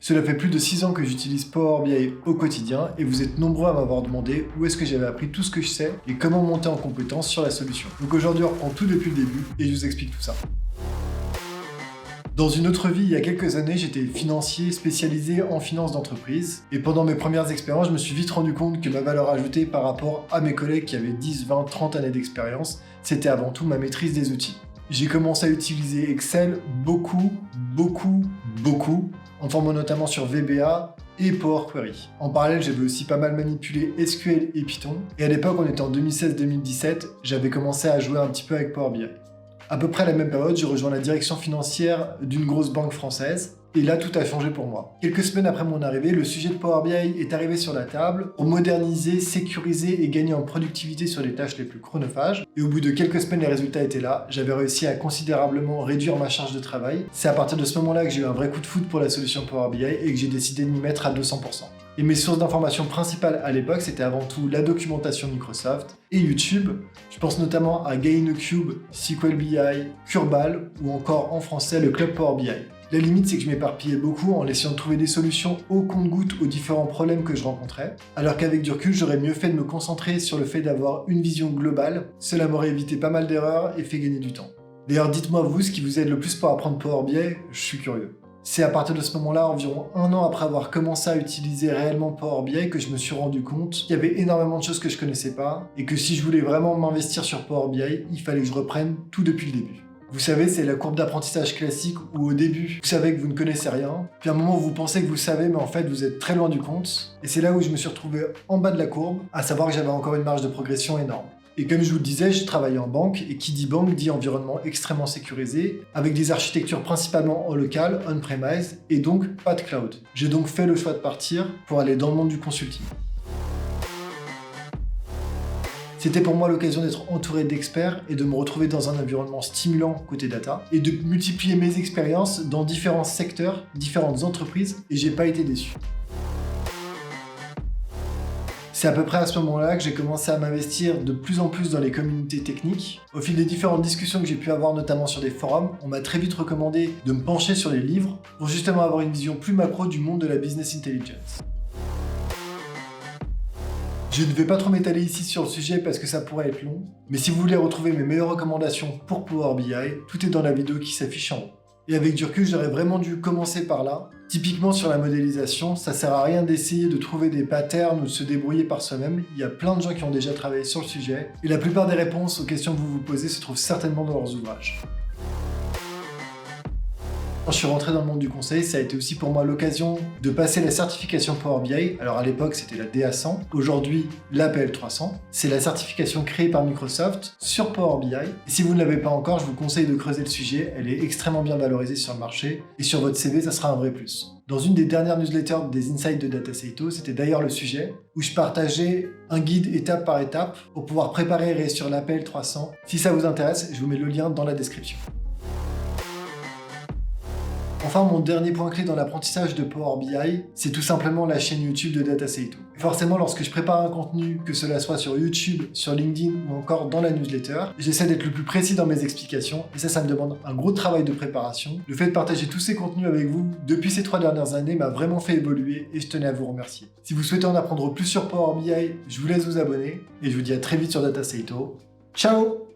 Cela fait plus de 6 ans que j'utilise Power BI au quotidien et vous êtes nombreux à m'avoir demandé où est-ce que j'avais appris tout ce que je sais et comment monter en compétence sur la solution. Donc aujourd'hui on reprend tout depuis le début et je vous explique tout ça. Dans une autre vie, il y a quelques années, j'étais financier spécialisé en finance d'entreprise. Et pendant mes premières expériences, je me suis vite rendu compte que ma valeur ajoutée par rapport à mes collègues qui avaient 10, 20, 30 années d'expérience, c'était avant tout ma maîtrise des outils. J'ai commencé à utiliser Excel beaucoup, en formant notamment sur VBA et Power Query. En parallèle, j'avais aussi pas mal manipulé SQL et Python. Et à l'époque, on était en 2016-2017, j'avais commencé à jouer un petit peu avec Power BI. À peu près à la même période, je rejoins la direction financière d'une grosse banque française. Et là, tout a changé pour moi. Quelques semaines après mon arrivée, le sujet de Power BI est arrivé sur la table pour moderniser, sécuriser et gagner en productivité sur les tâches les plus chronophages. Et au bout de quelques semaines, les résultats étaient là. J'avais réussi à considérablement réduire ma charge de travail. C'est à partir de ce moment-là que j'ai eu un vrai coup de foudre pour la solution Power BI et que j'ai décidé de m'y mettre à 200%. Et mes sources d'informations principales à l'époque, c'était avant tout la documentation Microsoft et YouTube. Je pense notamment à GainCube, SQL BI, Curbal ou encore en français le Club Power BI. La limite, c'est que je m'éparpillais beaucoup en essayant de trouver des solutions au compte-gouttes aux différents problèmes que je rencontrais, alors qu'avec du recul, j'aurais mieux fait de me concentrer sur le fait d'avoir une vision globale. Cela m'aurait évité pas mal d'erreurs et fait gagner du temps. D'ailleurs, dites-moi vous ce qui vous aide le plus pour apprendre Power BI, je suis curieux. C'est à partir de ce moment-là, environ 1 an après avoir commencé à utiliser réellement Power BI, que je me suis rendu compte qu'il y avait énormément de choses que je connaissais pas, et que si je voulais vraiment m'investir sur Power BI, il fallait que je reprenne tout depuis le début. Vous savez, c'est la courbe d'apprentissage classique où au début, vous savez que vous ne connaissez rien, puis à un moment vous pensez que vous savez, mais en fait vous êtes très loin du compte. Et c'est là où je me suis retrouvé en bas de la courbe, à savoir que j'avais encore une marge de progression énorme. Et comme je vous le disais, je travaillais en banque, et qui dit banque dit environnement extrêmement sécurisé, avec des architectures principalement en local, on-premise, et donc pas de cloud. J'ai donc fait le choix de partir pour aller dans le monde du consulting. C'était pour moi l'occasion d'être entouré d'experts et de me retrouver dans un environnement stimulant côté data et de multiplier mes expériences dans différents secteurs, différentes entreprises, et j'ai pas été déçu. C'est à peu près à ce moment-là que j'ai commencé à m'investir de plus en plus dans les communautés techniques. Au fil des différentes discussions que j'ai pu avoir, notamment sur des forums, on m'a très vite recommandé de me pencher sur les livres pour justement avoir une vision plus macro du monde de la business intelligence. Je ne vais pas trop m'étaler ici sur le sujet parce que ça pourrait être long, mais si vous voulez retrouver mes meilleures recommandations pour Power BI, tout est dans la vidéo qui s'affiche en haut. Et avec du recul, j'aurais vraiment dû commencer par là. Typiquement sur la modélisation, ça sert à rien d'essayer de trouver des patterns ou de se débrouiller par soi-même. Il y a plein de gens qui ont déjà travaillé sur le sujet, et la plupart des réponses aux questions que vous vous posez se trouvent certainement dans leurs ouvrages. Quand je suis rentré dans le monde du conseil, ça a été aussi pour moi l'occasion de passer la certification Power BI. Alors à l'époque, c'était la DA100. Aujourd'hui, la PL300. C'est la certification créée par Microsoft sur Power BI. Et si vous ne l'avez pas encore, je vous conseille de creuser le sujet. Elle est extrêmement bien valorisée sur le marché. Et sur votre CV, ça sera un vrai plus. Dans une des dernières newsletters des Insights de Dataseito, c'était d'ailleurs le sujet, où je partageais un guide étape par étape pour pouvoir préparer et réussir la PL300. Si ça vous intéresse, je vous mets le lien dans la description. Enfin, mon dernier point clé dans l'apprentissage de Power BI, c'est tout simplement la chaîne YouTube de Dataseito. Forcément, lorsque je prépare un contenu, que cela soit sur YouTube, sur LinkedIn ou encore dans la newsletter, j'essaie d'être le plus précis dans mes explications, et ça me demande un gros travail de préparation. Le fait de partager tous ces contenus avec vous depuis ces 3 dernières années m'a vraiment fait évoluer et je tenais à vous remercier. Si vous souhaitez en apprendre plus sur Power BI, je vous laisse vous abonner, et je vous dis à très vite sur Dataseito. Ciao!